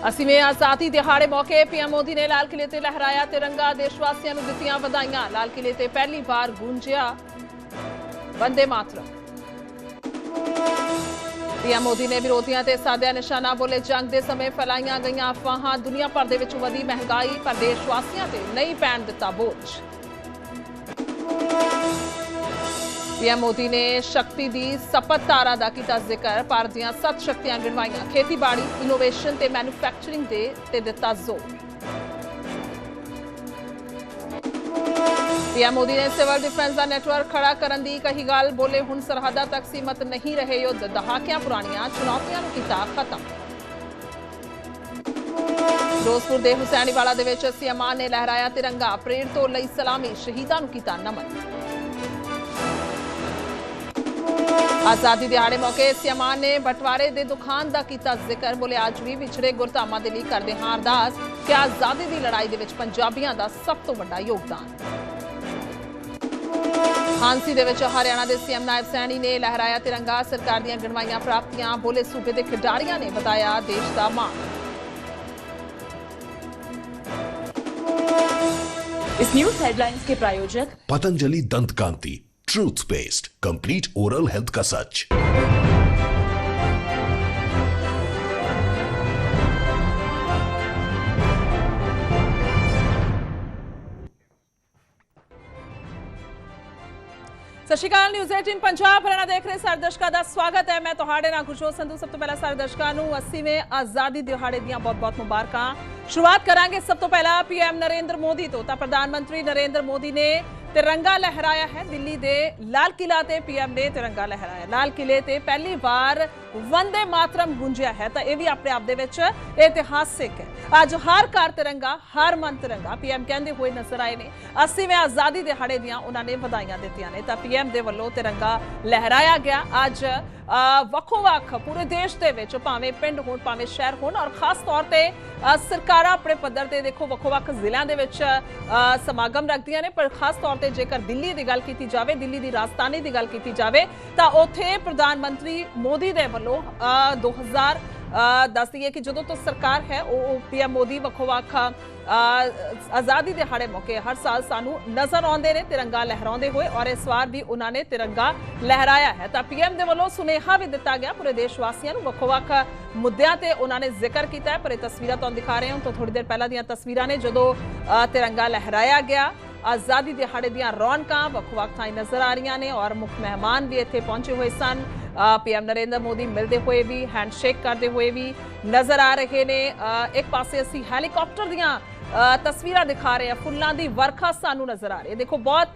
80वें आज़ादी दिहाड़े मौके पीएम मोदी ने लाल किले ते लहराया तिरंगा। देशवासियों को दित्तियां वधाइयां। लाल किले ते पहली बार गूंजिया वंदे मातरम। पीएम मोदी ने विरोधियों ते साधिया निशाना। बोले जंग के समय फैलाइया गई अफवाहां। दुनिया भर दे विच वधी महंगाई पर देशवासियों ते नहीं पैण दिता बोझ। पीएम मोदी ने शक्ति की सपत धारा का किया जिक्र। भारत दी 7 शक्तियां गिणवाइयां। खेतीबाड़ी इनोवेशन ते मैन्युफैक्चरिंग ते दिता जोर। पीएम मोदी ने सिविल डिफेंस का नैटवर्क खड़ा करने की कही गल। बोले हुण सरहदां तक सीमित नहीं रहे युद्ध। दहाकियां पुरानियां चुनौतियां नूं कीता खत्म। फिरोजपुर के हुसैनीवाला दे विच सीएम ने लहराया तिरंगा। परेड तो लई सलामी। शहीदां नूं कीता नमन। आजादी दिहाड़े मौके सीएम ने बंटवारे के दुखान का किया जिक्र। बोले अज भी विछड़े गुरधामां दे लई करदे हां अरदास कि आजादी की लड़ाई दे विच पंजाबियां दा सब तो वड्डा योगदान। हांसी दे विच हरियाणा के सीएम नायब सैनी ने लहराया तिरंगा। सरकार दीयां गिणवाइयां प्राप्तियां। बोले सूबे के खिडारियों ने बताया देश का मान। इस न्यूज हेडलाइंस के प्रायोजक Patanjali Dant Kanti, truth paste, complete oral health का सच। सत श्री अकाल। न्यूज़ 18 पंजाब हरियाणा देख रहे सारे दर्शकों का स्वागत है। मैं तुहाडे नाल खुशहोर संधू। सब तो पहला सारे दर्शकों नूं 80वें आज़ादी दिहाड़े दीयां बहुत-बहुत मुबारकां। शुरुआत करांगे सब तो पहला पीएम नरेंद्र मोदी तो। प्रधानमंत्री नरेंद्र मोदी ने तिरंगा लहराया है। दिल्ली दे लाल किला ते पीएम ने तिरंगा लहराया। लाल किले ते पहली बार वंदे मातरम गूंजिया है तो यह भी अपने आप दे विच ऐतिहासिक है। अज हर घर तिरंगा, हर मन तिरंगा पीएम कहते हुए नजर आए ने। 80वें आज़ादी दिहाड़े दियां उन्होंने वधाइयां दित्तियां ने तो पीएम दे वल्लों तिरंगा लहराया गया। अज वक्खो-वक्ख पूरे देश दे विच भावें पिंड होण भावें शहर होण और खास तौर ते सरकारां अपने पद्धर ते देखो वक्खो-वक्ख जिलिਆਂ ਦੇ ਵਿੱਚ समागम रखदियां ने पर खास तौर ते जेकर दिल्ली की गल की जाए, दिल्ली की राजधानी की गल की जाए तो उत्थे प्रधानमंत्री मोदी दे वल्लों 2000 दस दईए कि जो तो सरकार है वो पीएम मोदी वक्खो-वक्ख आज़ादी दिहाड़े मौके हर साल सानू नज़र आते हैं तिरंगा लहराते हुए और इस बार भी उन्होंने तिरंगा लहराया है। तो पीएम के वलों सुनेहा भी दिता गया पूरे देशवासियों को। वक्खो-वक्ख मुद्दों पर उन्होंने जिक्र किया पर तस्वीरें तो दिखा रहे हो तो थोड़ी देर पहला दी तस्वीरें ने जो तिरंगा लहराया गया। आज़ादी दिहाड़े दी रौनकां वक्खो-वक्ख थाई नज़र आ रही ने और मुख्य मेहमान भी इत्थे पहुंचे हुए सन। पीएम नरेंद्र मोदी मिलते हुए भी हैंडशेक करते हुए भी नज़र आ रहे ने। एक पासे असी हैलीकॉप्टर दियां तस्वीरें दिखा रहे हैं, फुल्लां दी वर्खा सानू नज़र आ रही है। देखो बहुत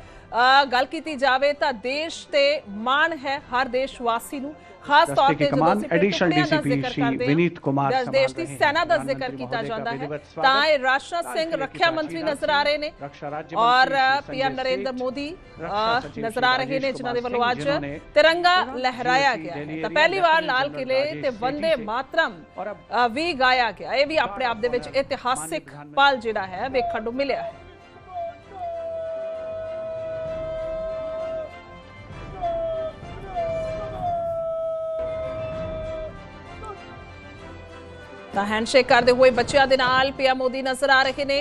गल की जाए तो देश ते मान है हर देशवासी नू। खास तौर पे एडिशनल डीसीपी श्री विनीत कुमार देश की सेना का जिक्र किया जाता है तो राजनाथ सिंह रक्षा मंत्री नजर आ रहे हैं और पीएम नरेंद्र मोदी नजर आ रहे हैं जिन्होंने वालों आज तिरंगा लहराया गया है। तो पहली बार लाल किले ते वंदे मातरम भी गाया गया। यह भी अपने आप दे विच ऐतिहासिक पल जिहड़ा है वेखण नूं मिलिया है। हैंडशेक करते हुए बच्चों के नाल पीएम मोदी नजर आ रहे ने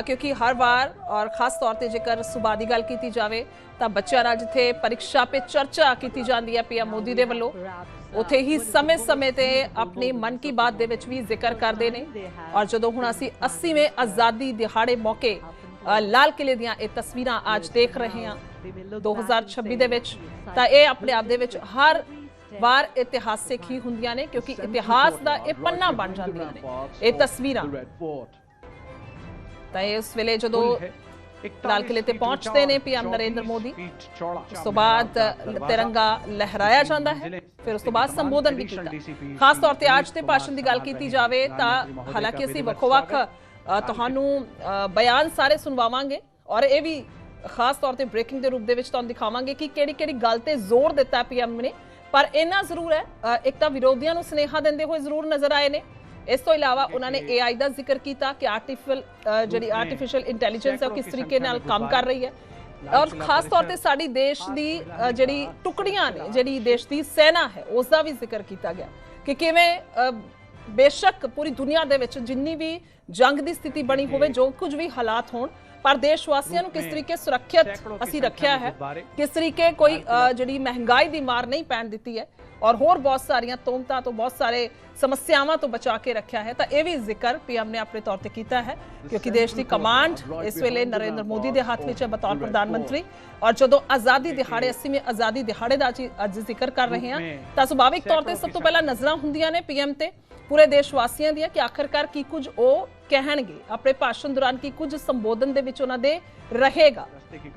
क्योंकि हर बार और खास तौर पर जेकर सुबह की गल की जाए तो बच्चों नाल जिथे परीक्षा पे चर्चा की जाती है पीएम मोदी के वलों उत्थे ही समय समय ते अपनी मन की बात दे विच भी जिक्र करते हैं। और जो हुण असीं 80वें आज़ादी दिहाड़े मौके लाल किले दियां ये तस्वीरां आज देख रहे हैं 2026 दे विच तां ये अपने आप दे विच हर बार इतिहासिक ही हुंदियां ने क्योंकि इतिहास का यह पन्ना बन जांदियां ने ये तस्वीरां। उस वेले जो लाल किले ते पहुंचते ने पीएम नरेंद्र मोदी उस तो बाद तिरंगा लहराया जाता है फिर उस तो बाद संबोधन भी किया। खास तौर पर आज के भाषण की गल की जाए तो हालांकि असीं वक्खो-वक्ख तुहानू बयान सारे सुनवावांगे और ये भी खास तौर पर ब्रेकिंग के रूप में तुहानू दिखावांगे कि किहड़ी-किहड़ी गल ते जोर दिता पीएम ने। पर इन्ना जरूर है एक तो विरोधियों को सुनेहा देंदे हुए जरूर नजर आए ने। इस तो इलावा उन्होंने AI का जिक्र किया कि आर्टिफिशियल इंटैलीजेंस है किस तरीके नाल काम कर रही है और खास तौर पर साडी देश की जिहड़ी टुकड़ियां ने जिहड़ी देश की सेना है उसका भी जिक्र किया गया कि किवें ਬੇਸ਼ੱਕ ਪੂਰੀ ਦੁਨੀਆ ਦੇ ਵਿੱਚ ਜਿੰਨੀ ਵੀ ਜੰਗ ਦੀ ਸਥਿਤੀ ਬਣੀ ਹੋਵੇ, ਜੋ ਕੁਝ ਵੀ ਹਾਲਾਤ ਹੋਣ, ਪਰ ਦੇਸ਼ ਵਾਸੀਆਂ ਨੂੰ ਕਿਸ ਤਰੀਕੇ ਸੁਰੱਖਿਅਤ ਅਸੀਂ ਰੱਖਿਆ ਹੈ, ਕਿਸ ਤਰੀਕੇ ਕੋਈ ਜਿਹੜੀ ਮਹਿੰਗਾਈ ਦੀ ਮਾਰ ਨਹੀਂ ਪੈਣ ਦਿੱਤੀ ਹੈ ਔਰ ਹੋਰ ਬਹੁਤ ਸਾਰੀਆਂ ਤੋਮਤਾਂ ਤੋਂ, ਬਹੁਤ ਸਾਰੇ ਸਮੱਸਿਆਵਾਂ ਤੋਂ ਬਚਾ ਕੇ ਰੱਖਿਆ ਹੈ, ਤਾਂ ਇਹ ਵੀ ਜ਼ਿਕਰ ਪੀਐਮ ਨੇ ਆਪਣੇ ਤੌਰ ਤੇ ਕੀਤਾ ਹੈ ਕਿਉਂਕਿ ਦੇਸ਼ ਦੀ ਕਮਾਂਡ ਇਸ ਵੇਲੇ ਨਰਿੰਦਰ ਮੋਦੀ ਦੇ ਹੱਥ ਵਿੱਚ ਹੈ ਬਤੌਰ ਪ੍ਰਧਾਨ ਮੰਤਰੀ। ਔਰ ਜਦੋਂ ਆਜ਼ਾਦੀ ਦਿਹਾੜੇ 80ਵੇਂ ਆਜ਼ਾਦੀ ਦਿਹਾੜੇ ਦਾ ਅੱਜ ਜ਼ਿਕਰ ਕਰ ਰਹੇ ਹਾਂ ਤਾਂ ਸੁਭਾਵਿਕ ਤੌਰ ਤੇ ਸਭ ਤੋਂ ਪਹਿਲਾਂ ਨਜ਼ਰਾਂ ਹੁੰਦੀਆਂ ਨੇ ਪੀਐਮ ਤੇ ਪੂਰੇ ਦੇਸ਼ ਵਾਸੀਆਂ ਦੀਆਂ ਕਿ ਆਖਰਕਾਰ ਕੀ ਕੁਝ ਉਹ ਕਹਿਣਗੇ ਆਪਣੇ ਭਾਸ਼ਣ ਦੌਰਾਨ, ਕੀ ਕੁਝ ਸੰਬੋਧਨ ਦੇ ਵਿੱਚ ਉਹਨਾਂ ਦੇ ਰਹੇਗਾ।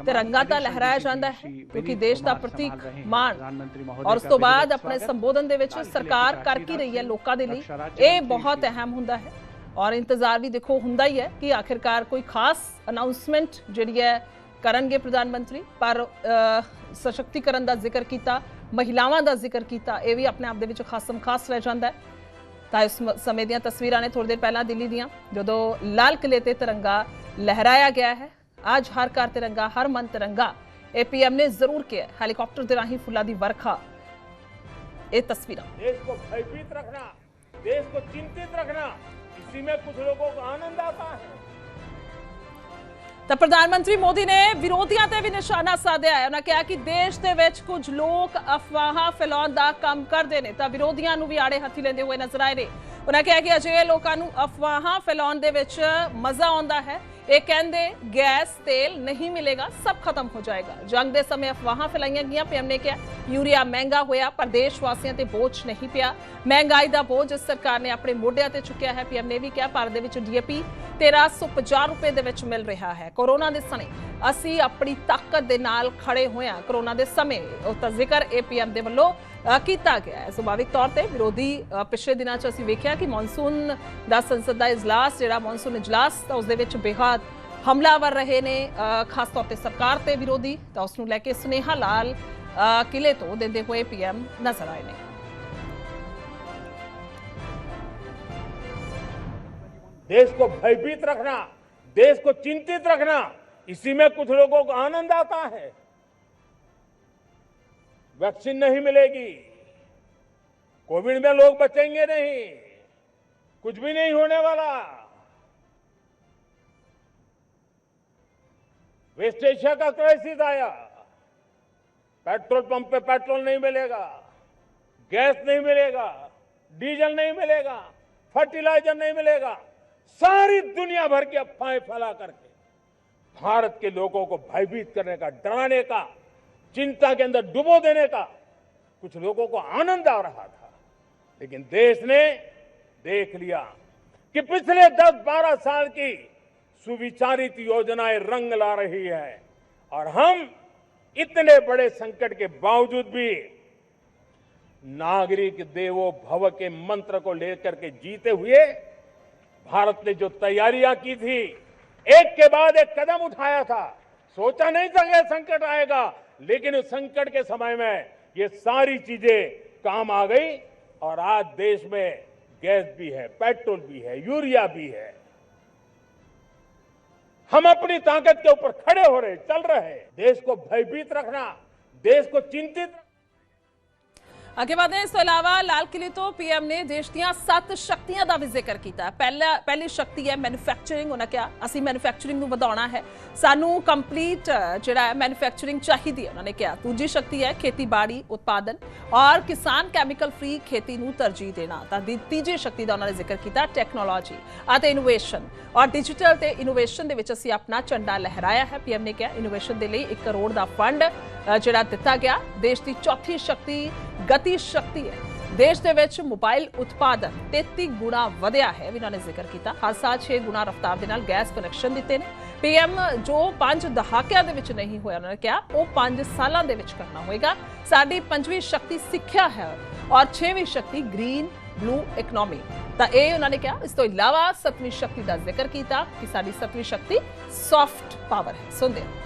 ਤਿਰੰਗਾ ਤਾਂ ਲਹਿਰਾਇਆ ਜਾਂਦਾ ਹੈ ਕਿਉਂਕਿ ਦੇਸ਼ ਦਾ ਪ੍ਰਤੀਕ ਮਾਣ, ਔਰ ਉਸ ਤੋਂ ਬਾਅਦ ਆਪਣੇ ਸੰਬੋਧਨ ਦੇ ਵਿੱਚ ਸਰਕਾਰ ਕਰ ਕੀ ਰਹੀ ਹੈ ਲੋਕਾਂ ਦੇ ਲਈ, ਇਹ ਬਹੁਤ ਅਹਿਮ ਹੁੰਦਾ ਹੈ। ਔਰ ਇੰਤਜ਼ਾਰ ਵੀ ਦੇਖੋ ਹੁੰਦਾ ਹੀ ਹੈ ਕਿ ਆਖਿਰਕਾਰ ਕੋਈ ਖਾਸ ਅਨਾਉਂਸਮੈਂਟ ਜਿਹੜੀ ਹੈ ਕਰਨਗੇ ਪ੍ਰਧਾਨ ਮੰਤਰੀ, ਪਰ ਸਸ਼ਕਤੀਕਰਨ ਦਾ ਜ਼ਿਕਰ ਕੀਤਾ, ਮਹਿਲਾਵਾਂ ਦਾ ਜ਼ਿਕਰ ਕੀਤਾ, ਇਹ ਵੀ ਆਪਣੇ ਆਪ ਦੇ ਵਿੱਚ ਖਾਸਮ ਖਾਸ ਰਹਿ ਜਾਂਦਾ ਹੈ। ਤਾਂ ਇਸ ਸਮੇਂ ਦੀਆਂ ਤਸਵੀਰਾਂ ਨੇ ਥੋੜੀ ਦੇਰ ਪਹਿਲਾਂ ਦਿੱਲੀ ਦੀਆਂ, ਜਦੋਂ ਲਾਲ ਕਿਲੇ ਤੇ ਤਿਰੰਗਾ ਲਹਿਰਾਇਆ ਗਿਆ ਹੈ। ਅੱਜ ਹਰ ਘਰ ਤਿਰੰਗਾ, ਹਰ ਮਨ ਤਿਰੰਗਾ, ਇਹ ਪੀਐਮ ਨੇ ਜ਼रूर किया। ਹੈਲੀਕਾਪਟਰ ਦੇ ਰਾਹੀਂ ਫੁੱਲਾਂ ਦੀ ਵਰਖਾ, ਇਹ ਤਸਵੀਰਾਂ। देश को भयभीत रखना, देश को चिंतित रखना, इसी में कुछ लोगों को आनंद आता है। ਤਾਂ ਪ੍ਰਧਾਨ ਮੰਤਰੀ ਮੋਦੀ ਨੇ ਵਿਰੋਧੀਆਂ ਤੇ ਵੀ ਨਿਸ਼ਾਨਾ ਸਾਧਿਆ ਹੈ। ਉਹਨਾਂ ਕਿਹਾ ਕਿ ਦੇਸ਼ ਦੇ ਵਿੱਚ ਕੁਝ ਲੋਕ ਅਫਵਾਹਾਂ ਫੈਲਾਉਣ ਦਾ ਕੰਮ ਕਰਦੇ ਨੇ, ਤਾਂ ਵਿਰੋਧੀਆਂ ਨੂੰ ਵੀ ਆੜੇ ਹੱਥੀ ਲੈਂਦੇ ਹੋਏ ਨਜ਼ਰ ਆਏ ਨੇ। ਉਹਨਾਂ ਕਿਹਾ ਕਿ ਅਜਿਹੇ ਲੋਕਾਂ ਨੂੰ ਅਫਵਾਹਾਂ ਫੈਲਾਉਣ ਦੇ ਵਿੱਚ ਮਜ਼ਾ ਆਉਂਦਾ ਹੈ। ਇਹ ਕਹਿੰਦੇ ਗੈਸ ਤੇਲ ਨਹੀਂ ਮਿਲੇਗਾ, ਸਭ ਖਤਮ ਹੋ ਜਾਏਗਾ। ਜੰਗ ਦੇ ਸਮੇਂ ਅਫਵਾਹਾਂ ਫੈਲਾਈਆਂ ਗਈਆਂ। ਪੀਐਮ ਨੇ ਕਿਹਾ ਯੂਰੀਆ ਮਹਿੰਗਾ ਹੋਇਆ ਪਰ ਦੇਸ਼ ਵਾਸੀਆਂ ਤੇ ਬੋਝ ਨਹੀਂ ਪਿਆ। ਮਹਿੰਗਾਈ ਦਾ ਬੋਝ ਸਰਕਾਰ ਨੇ ਆਪਣੇ ਮੋਢਿਆਂ ਤੇ ਚੁੱਕਿਆ ਹੈ। ਪੀਐਮ ਨੇ ਵੀ ਕਿਹਾ ਭਾਰਤ ਦੇ ਵਿੱਚ ਡੀਏਪੀ 1350 ਰੁਪਏ ਦੇ ਵਿੱਚ ਮਿਲ ਰਿਹਾ ਹੈ। ਕੋਰੋਨਾ ਦੇ ਸਮੇਂ ਅਸੀਂ ਆਪਣੀ ਤਾਕਤ ਦੇ ਨਾਲ ਖੜੇ ਹੋਏ ਹਾਂ। ਕੋਰੋਨਾ ਦੇ ਸਮੇਂ ਉਸ ਦਾ ਜ਼ਿਕਰ ਪੀਐਮ ਦੇ ਵੱਲੋਂ ਕੀਤਾ ਗਿਆ ਹੈ। ਸੁਭਾਵਿਕ ਤੌਰ ਤੇ ਵਿਰੋਧੀ ਪਿਛਲੇ ਦਿਨਾਂ 'ਚ ਅਸੀਂ ਵੇਖਿਆ ਕਿ ਮੌਨਸੂਨ ਦਾ ਸੰਸਦ ਦਾ ਇਜਲਾਸ, ਜਿਹੜਾ ਮੌਨਸੂਨ ਇਜਲਾਸ, ਤਾਂ ਉਸ ਦੇ ਵਿੱਚ ਬੇਹੱਦ ਹਮਲਾਵਰ ਰਹੇ ਨੇ, ਖਾਸ ਤੌਰ ਤੇ ਸਰਕਾਰ ਤੇ ਵਿਰੋਧੀ। ਤਾਂ ਉਸ ਨੂੰ ਲੈ ਕੇ ਸੁਨੇਹਾ ਲਾਲ ਕਿਲੇ ਤੋਂ ਦਿੰਦੇ ਹੋਏ ਪੀਐਮ ਨਜ਼ਰ ਆਏ ਨੇ। देश को भयभीत रखना, देश को चिंतित रखना, इसी में कुछ लोगों को आनंद आता है। वैक्सीन नहीं मिलेगी, कोविड में लोग बचेंगे नहीं, कुछ भी नहीं होने वाला। वेस्ट एशिया का क्राइसिस आया, पेट्रोल पंप पे पेट्रोल नहीं मिलेगा, गैस नहीं मिलेगा, डीजल नहीं मिलेगा, फर्टिलाइजर नहीं मिलेगा। सारी दुनिया भर की अफवाहें फैला करके भारत के लोगों को भयभीत करने का, डराने का, चिंता के अंदर डुबो देने का कुछ लोगों को आनंद आ रहा था। लेकिन देश ने देख लिया कि पिछले 10-12 साल की सुविचारित योजनाएं रंग ला रही है और हम इतने बड़े संकट के बावजूद भी नागरिक देवो भव के मंत्र को लेकर के जीते हुए भारत ने जो तैयारियां की थी, एक के बाद एक कदम उठाया था। सोचा नहीं था कि संकट आएगा, लेकिन उस संकट के समय में ये सारी चीजें काम आ गई और आज देश में गैस भी है, पेट्रोल भी है, यूरिया भी है। हम अपनी ताकत के ऊपर खड़े हो रहे, चल रहे। देश को भयभीत रखना, देश को चिंतित। ਅੱਗੇ ਵਧਦੇ ਹਾਂ। ਇਸ ਤੋਂ ਇਲਾਵਾ ਲਾਲ ਕਿਲੇ ਤੋਂ ਪੀਐਮ ਨੇ ਦੇਸ਼ ਦੀਆਂ 7 ਸ਼ਕਤੀਆਂ ਦਾ ਵੀ ਜ਼ਿਕਰ ਕੀਤਾ। ਪਹਿਲੀ ਸ਼ਕਤੀ ਹੈ ਮੈਨੂਫੈਕਚਰਿੰਗ। ਉਹਨਾਂ ਕਿਹਾ ਅਸੀਂ ਮੈਨੂਫੈਕਚਰਿੰਗ ਨੂੰ ਵਧਾਉਣਾ ਹੈ, ਸਾਨੂੰ ਕੰਪਲੀਟ ਜਿਹੜਾ ਹੈ ਮੈਨੂਫੈਕਚਰਿੰਗ ਚਾਹੀਦੀ ਹੈ। ਉਹਨਾਂ ਨੇ ਕਿਹਾ ਦੂਜੀ ਸ਼ਕਤੀ ਹੈ ਖੇਤੀਬਾੜੀ ਉਤਪਾਦਨ ਔਰ ਕਿਸਾਨ ਕੈਮੀਕਲ ਫ੍ਰੀ ਖੇਤੀ ਨੂੰ ਤਰਜੀਹ ਦੇਣਾ। ਤਾਂ ਤੀਜੀ ਸ਼ਕਤੀ ਦਾ ਉਹਨਾਂ ਨੇ ਜ਼ਿਕਰ ਕੀਤਾ ਟੈਕਨੋਲੋਜੀ ਅਤੇ ਇਨੋਵੇਸ਼ਨ ਔਰ ਡਿਜੀਟਲ ਤੇ ਇਨੋਵੇਸ਼ਨ ਦੇ ਵਿੱਚ ਅਸੀਂ ਆਪਣਾ ਝੰਡਾ ਲਹਿਰਾਇਆ ਹੈ। ਪੀਐਮ ਨੇ ਕਿਹਾ ਇਨੋਵੇਸ਼ਨ ਦੇ ਲਈ 1 ਕਰੋੜ ਦਾ ਫੰਡ ਜਿਹੜਾ ਦਿੱਤਾ ਗਿਆ। ਦੇਸ਼ ਦੀ ਚੌਥੀ ਸ਼ਕਤੀ ਗਤੀ ਸ਼ਕਤੀ ਹੈ। ਦੇਸ਼ ਦੇ ਵਿੱਚ ਮੋਬਾਈਲ ਉਤਪਾਦਨ 33 ਗੁਣਾ ਵਧਿਆ ਹੈ, ਵੀ ਇਹਨਾਂ ਨੇ ਜ਼ਿਕਰ ਕੀਤਾ। ਹਰ ਸਾਲ 6 ਗੁਣਾ ਰਫ਼ਤਾਰ ਦੇ ਨਾਲ ਗੈਸ ਕਨੈਕਸ਼ਨ ਦਿੱਤੇ ਨੇ। ਪੀਐਮ ਜੋ 5 ਦਹਾਕਿਆਂ ਦੇ ਵਿੱਚ ਨਹੀਂ ਹੋਇਆ, ਉਹਨਾਂ ਨੇ ਕਿਹਾ ਉਹ 5 ਸਾਲਾਂ ਦੇ ਵਿੱਚ ਕਰਨਾ ਹੋਏਗਾ। ਸਾਡੀ 5ਵੀਂ ਸ਼ਕਤੀ ਸਿੱਖਿਆ ਹੈ ਔਰ 6ਵੀਂ ਸ਼ਕਤੀ ਗ੍ਰੀਨ ਬਲੂ ਇਕਨੋਮੀ। ਤਾਂ ਇਹ ਉਹਨਾਂ ਨੇ ਕਿਹਾ। ਇਸ ਤੋਂ ਇਲਾਵਾ 7ਵੀਂ ਸ਼ਕਤੀ ਦਾ ਜ਼ਿਕਰ ਕੀਤਾ ਕਿ ਸਾਡੀ 7ਵੀਂ ਸ਼ਕਤੀ ਸੌਫਟ ਪਾਵਰ ਹੈ। ਸੁਣਦੇ ਹਾਂ।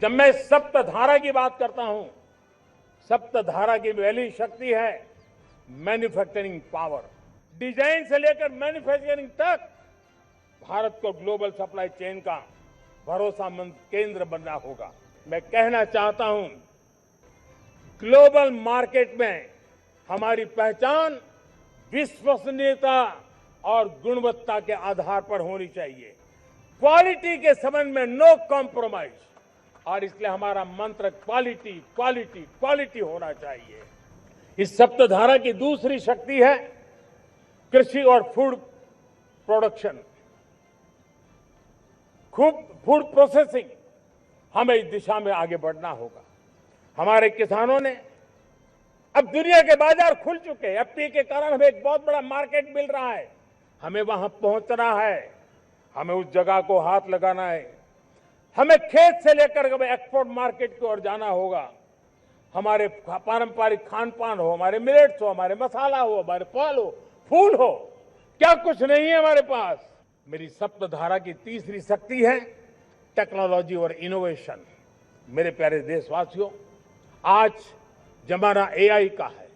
जब मैं सप्तधारा की बात करता हूं, सप्तधारा की पहली शक्ति है मैन्युफैक्चरिंग पावर। डिजाइन से लेकर मैन्युफैक्चरिंग तक भारत को ग्लोबल सप्लाई चेन का भरोसामंद केंद्र बनना होगा। मैं कहना चाहता हूं ग्लोबल मार्केट में हमारी पहचान विश्वसनीयता और गुणवत्ता के आधार पर होनी चाहिए। क्वालिटी के संबंध में नो कॉम्प्रोमाइज, और इसलिए हमारा मंत्र क्वालिटी क्वालिटी क्वालिटी होना चाहिए। इस सप्तधारा की दूसरी शक्ति है कृषि और फूड प्रोडक्शन, फूड प्रोसेसिंग। हमें इस दिशा में आगे बढ़ना होगा। हमारे किसानों ने, अब दुनिया के बाजार खुल चुके हैं, एफपीए के कारण हमें एक बहुत बड़ा मार्केट मिल रहा है। हमें वहां पहुंचना है, हमें उस जगह को हाथ लगाना है। हमें खेत से लेकर एक्सपोर्ट मार्केट की ओर जाना होगा। हमारे पारंपरिक खान पान हो, हमारे मिलेट्स हो, हमारे मसाला हो, हमारे फल हो, फूल हो, क्या कुछ नहीं है हमारे पास। मेरी सप्तधारा की तीसरी शक्ति है टेक्नोलॉजी और इनोवेशन। मेरे प्यारे देशवासियों, आज जमाना एआई का है,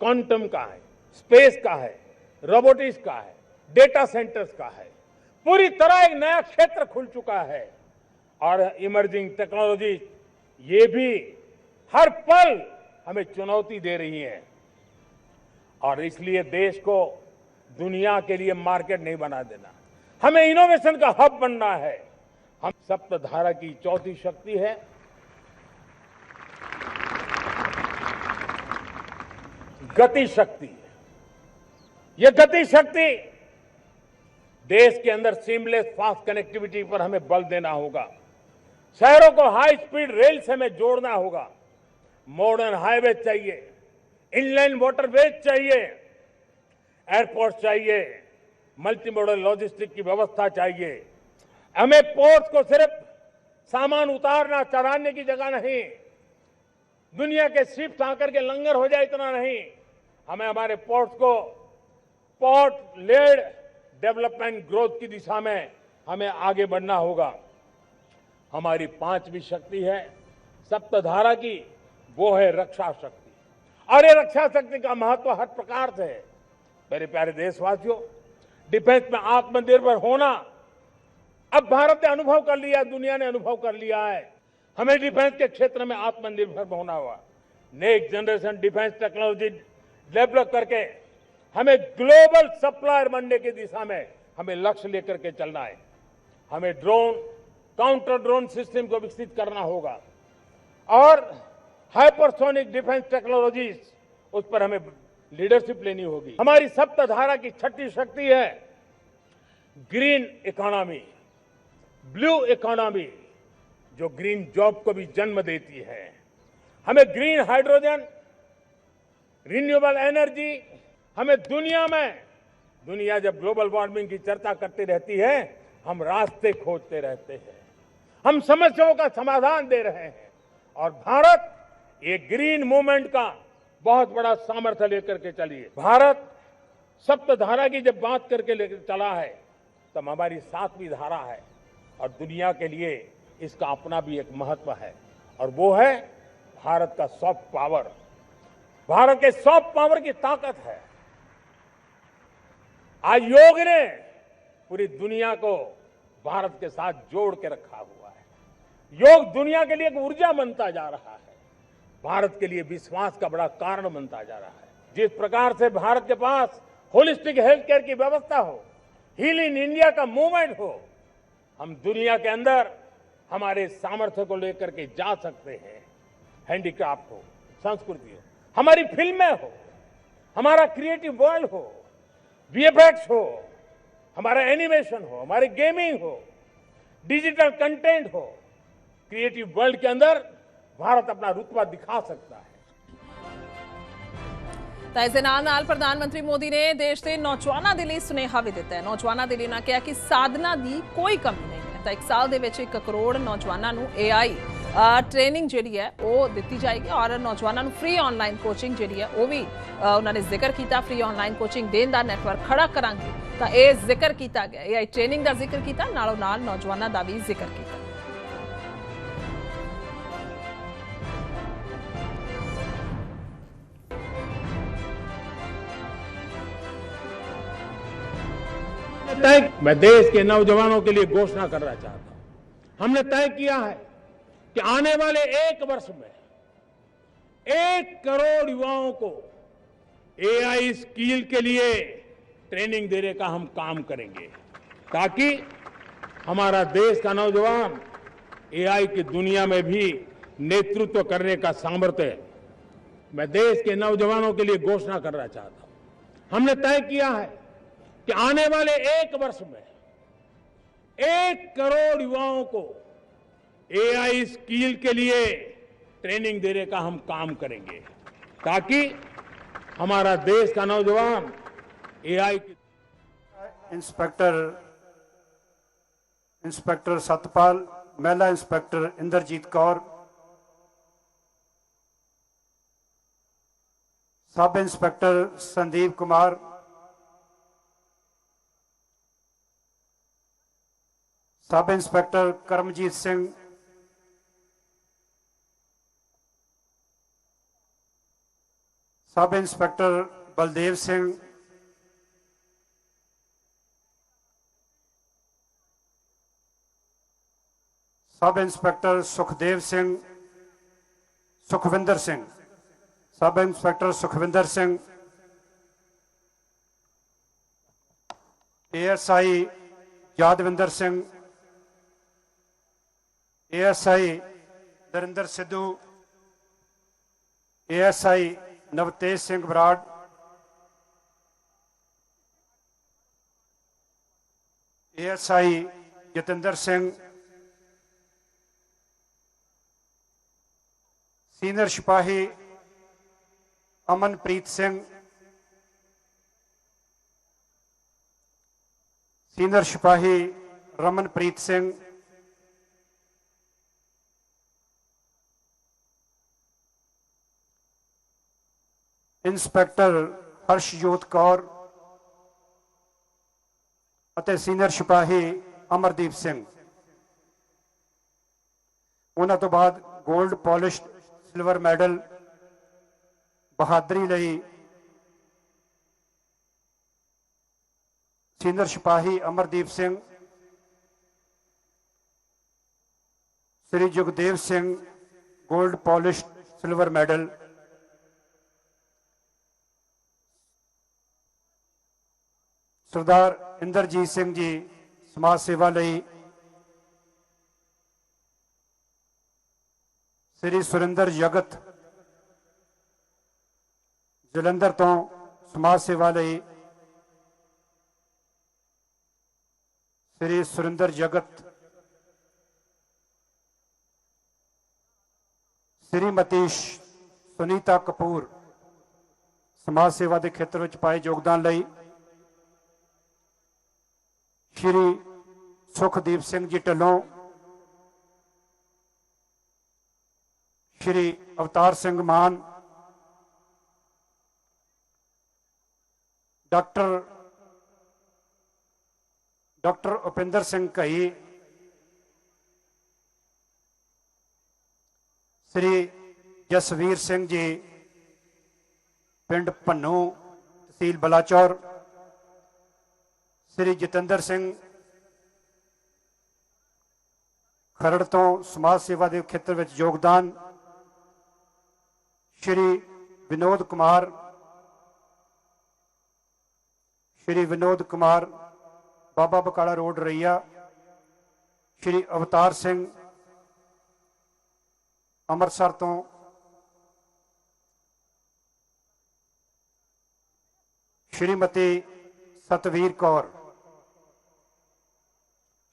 क्वांटम का है, स्पेस का है, रोबोटिक्स का है, डेटा सेंटर्स का है। पूरी तरह एक नया क्षेत्र खुल चुका है और इमर्जिंग टेक्नोलॉजी ये भी हर पल हमें चुनौती दे रही है। और इसलिए देश को दुनिया के लिए मार्केट नहीं बना देना, हमें इनोवेशन का हब बनना है। हम सप्तधारा की चौथी शक्ति है गति शक्ति। यह गति शक्ति, देश के अंदर सीमलेस फास्ट कनेक्टिविटी पर हमें बल देना होगा। शहरों को हाई स्पीड रेल से हमें जोड़ना होगा। मॉडर्न हाईवे चाहिए, इनलैंड वाटरवेज चाहिए, एयरपोर्ट चाहिए, मल्टी मॉडल लॉजिस्टिक की व्यवस्था चाहिए। हमें पोर्ट्स को सिर्फ सामान उतारना चढ़ाने की जगह नहीं, दुनिया के शिप्स आकर के लंगर हो जाए इतना नहीं। हमें हमारे पोर्ट्स को पोर्ट लेड डेवलपमेंट ग्रोथ की दिशा में हमें आगे बढ़ना होगा। हमारी पांचवी शक्ति है सप्तधारा की, वो है रक्षा शक्ति। और ये रक्षा शक्ति का महत्व हर प्रकार से है। मेरे प्यारे देशवासियों, डिफेंस में आत्मनिर्भर होना अब भारत ने अनुभव कर लिया, दुनिया ने अनुभव कर लिया है। हमें डिफेंस के क्षेत्र में आत्मनिर्भर होना हुआ। Next generation defence technology develop करके हमें ग्लोबल सप्लायर बनने की दिशा में हमें लक्ष्य लेकर के चलना है। हमें ड्रोन, काउंटर ड्रोन सिस्टम को विकसित करना होगा और हाइपरसोनिक डिफेंस टेक्नोलॉजीज, उस पर हमें लीडरशिप लेनी होगी। हमारी सप्तधारा की छठी शक्ति है ग्रीन इकोनॉमी, ब्लू इकोनॉमी, जो ग्रीन जॉब को भी जन्म देती है। हमें ग्रीन हाइड्रोजन, रिन्यूएबल एनर्जी, हमें दुनिया जब ग्लोबल वार्मिंग की चर्चा करती रहती है, हम रास्ते खोजते रहते हैं, हम समस्याओं का समाधान दे रहे हैं। और भारत ये ग्रीन मूवमेंट का बहुत बड़ा सामर्थ्य लेकर के चलिए। भारत सप्तधारा की जब बात करके लेकर चला है, तब हमारी सातवीं धारा है और दुनिया के लिए इसका अपना भी एक महत्व है, और वो है भारत का सॉफ्ट पावर। भारत के सॉफ्ट पावर की ताकत है। आज योग ने पूरी दुनिया को भारत के साथ जोड़ के रखा हुआ है। योग दुनिया के लिए एक ऊर्जा बनता जा रहा है, भारत के लिए विश्वास का बड़ा कारण बनता जा रहा है। जिस प्रकार से भारत के पास होलिस्टिक हेल्थ केयर की व्यवस्था हो, हील इन इंडिया का मूवमेंट हो, हम दुनिया के अंदर हमारे सामर्थ्य को लेकर के जा सकते हैं। हैंडीक्राफ्ट हो, संस्कृति हो, हमारी फिल्में हो, हमारा क्रिएटिव वर्ल्ड हो, वीएफएक्स हो, हमारा एनिमेशन हो, हमारी गेमिंग हो, डिजिटल कंटेंट हो, क्रिएटिव वर्ल्ड के अंदर भारत अपना रुतबा दिखा सकता है। ਤਾਂ ਇਸ ਦੇ ਨਾਲ ਪ੍ਰਧਾਨ ਮੰਤਰੀ ਮੋਦੀ ਨੇ ਦੇਸ਼ ਦੇ ਨੌਜਵਾਨਾਂ ਦੇ ਲਈ ਸੁਨੇਹਾ ਵੀ ਦਿੱਤਾ ਹੈ। ਨੌਜਵਾਨਾਂ ਦੇ ਲਈ ਉਹਨਾਂ ਕਿਹਾ ਕਿ ਸਾਧਨਾਂ ਦੀ ਕੋਈ ਕਮੀ ਨਹੀਂ ਹੈ। ਤਾਂ 1 ਸਾਲ ਦੇ ਵਿੱਚ 1 ਕਰੋੜ ਨੌਜਵਾਨਾਂ ਨੂੰ AI ट्रेनिंग ਜਿਹੜੀ ਹੈ ਉਹ ਦਿੱਤੀ ਜਾਏਗੀ ਔਰ ਨੌਜਵਾਨਾਂ ਨੂੰ ਫ੍ਰੀ ਆਨਲਾਈਨ ਕੋਚਿੰਗ ਜਿਹੜੀ ਹੈ ਉਹ ਵੀ ਉਹਨਾਂ ਨੇ ਜ਼ਿਕਰ ਕੀਤਾ। ਫ੍ਰੀ ਆਨਲਾਈਨ ਕੋਚਿੰਗ ਦੇਣ ਦਾ ਨੈਟਵਰਕ ਖੜਾ ਕਰਾਂਗੇ, ਤਾਂ ਇਹ ਜ਼ਿਕਰ ਕੀਤਾ ਗਿਆ। AI ट्रेनिंग ਦਾ ਜ਼ਿਕਰ ਕੀਤਾ, ਨਾਲੋਂ ਨਾਲ ਨੌਜਵਾਨਾਂ ਦਾ ਵੀ ਜ਼ਿਕਰ ਕੀਤਾ। मैं देश के नौजवानों के लिए घोषणा करना चाहता हूं। हमने तय किया है कि आने वाले 1 वर्ष में 1 करोड़ युवाओं को एआई स्किल के लिए ट्रेनिंग देने का हम काम करेंगे, ताकि हमारा देश का नौजवान एआई की दुनिया में भी नेतृत्व करने का सामर्थ्य मैं देश के नौजवानों के लिए घोषणा करना चाहता हूं। हमने तय किया है कि आने वाले 1 वर्ष में 1 करोड़ युवाओं को एआई स्किल के लिए ट्रेनिंग देने का हम काम करेंगे, ताकि हमारा देश का नौजवान एआई की इंस्पेक्टर सतपाल, महिला inspector Indrajit Kaur, sub inspector Sandeep Kumar, sub inspector Karamjit Singh, sub inspector Baldev Singh, sub inspector Sukhdev Singh, Sukhvinder Singh, sub inspector Sukhvinder Singh, ASI Yadvinder Singh, ASI Darinder Sidhu, ASI Navtej Singh Brar, ASI Jatinder Singh, senior सिपाही अमनप्रीत सिंह, सीनियर सिपाही रमनप्रीत सिंह, इंस्पेक्टर हर्षजोत कौर ਅਤੇ ਸੀਨੀਅਰ ਸਿਪਾਹੀ ਅਮਰਦੀਪ ਸਿੰਘ। ਉਹਨਾਂ ਤੋਂ ਬਾਅਦ ਗੋਲਡ ਪੋਲਿਸ਼ ਸਿਲਵਰ ਮੈਡਲ ਬਹਾਦਰੀ ਲਈ ਸੀਨੀਅਰ ਸਿਪਾਹੀ Amardeep Singh, Shri Jagdev Singh gold polish silver medal, Sardar Inderjit Singh ji समाज सेवा लई, श्री सुरिंदर जगत जलंधर तो समाज सेवा लई, श्री सुरिंदर जगत, श्रीमती सुनीता कपूर समाज सेवा के खेत्र में पाए योगदान लई, श्री सुखदीप सिंह जी ढिल्लों, श्री अवतार सिंह मान, डॉक्टर उपिंदर सिंह कई, श्री जसवीर सिंह जी पिंड भन्नू तहसील बलाचौर, श्री जतिंदर सिंह खरड़ तो समाज सेवा के खेत्र में योगदान, श्री विनोद कुमार, बाबा बकाला रोड रईया, श्री अवतार सिंह अमृतसर तो, श्रीमती सतवीर कौर,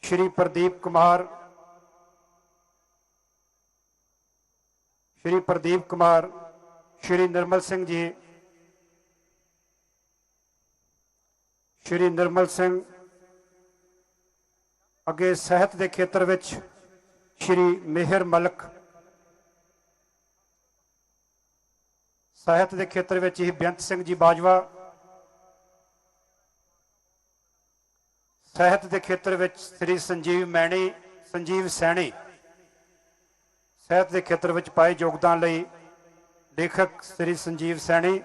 श्री प्रदीप कुमार, श्री निर्मल सिंह जी, श्री निर्मल सिंह अगे साहित्य के खेत्र में श्री मेहर मलक, साहित्य के खेत्र में ही बेअंत सिंह जी बाजवा, साहित्य के खेत्र में श्री संजीव सैनी साहित्य के खेत्र में पाए योगदान लई लेखक श्री संजीव सैनी,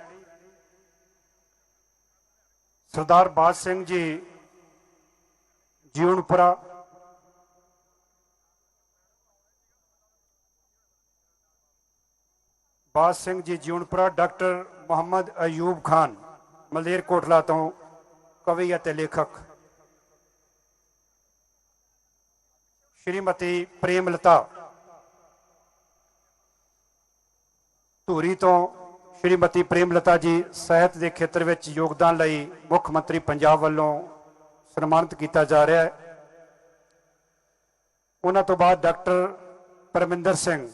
सरदार बाज सिंह जी जीवनपुरा, ਬਾਜ ਸਿੰਘ ਜੀ ਜਿਉਣਪੁਰਾ। ਡਾਕਟਰ ਮੁਹੰਮਦ ਅਯੂਬ ਖਾਨ ਮਲੇਰਕੋਟਲਾ ਤੋਂ ਕਵੀ ਅਤੇ ਲੇਖਕ। ਸ਼੍ਰੀਮਤੀ ਪ੍ਰੇਮਲਤਾ ਧੂਰੀ ਤੋਂ। ਸ਼੍ਰੀਮਤੀ ਪ੍ਰੇਮਲਤਾ ਜੀ ਸਾਹਿਤ ਦੇ ਖੇਤਰ ਵਿੱਚ ਯੋਗਦਾਨ ਲਈ ਮੁੱਖ ਮੰਤਰੀ ਪੰਜਾਬ ਵੱਲੋਂ ਸਨਮਾਨਿਤ ਕੀਤਾ ਜਾ ਰਿਹਾ ਹੈ। ਉਹਨਾਂ ਤੋਂ ਬਾਅਦ ਡਾਕਟਰ ਪਰਮਿੰਦਰ ਸਿੰਘ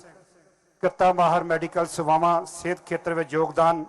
ਕਿੱਤਾ ਮਾਹਰ ਮੈਡੀਕਲ ਸੇਵਾਵਾਂ ਸਿਹਤ ਖੇਤਰ ਵਿੱਚ ਯੋਗਦਾਨ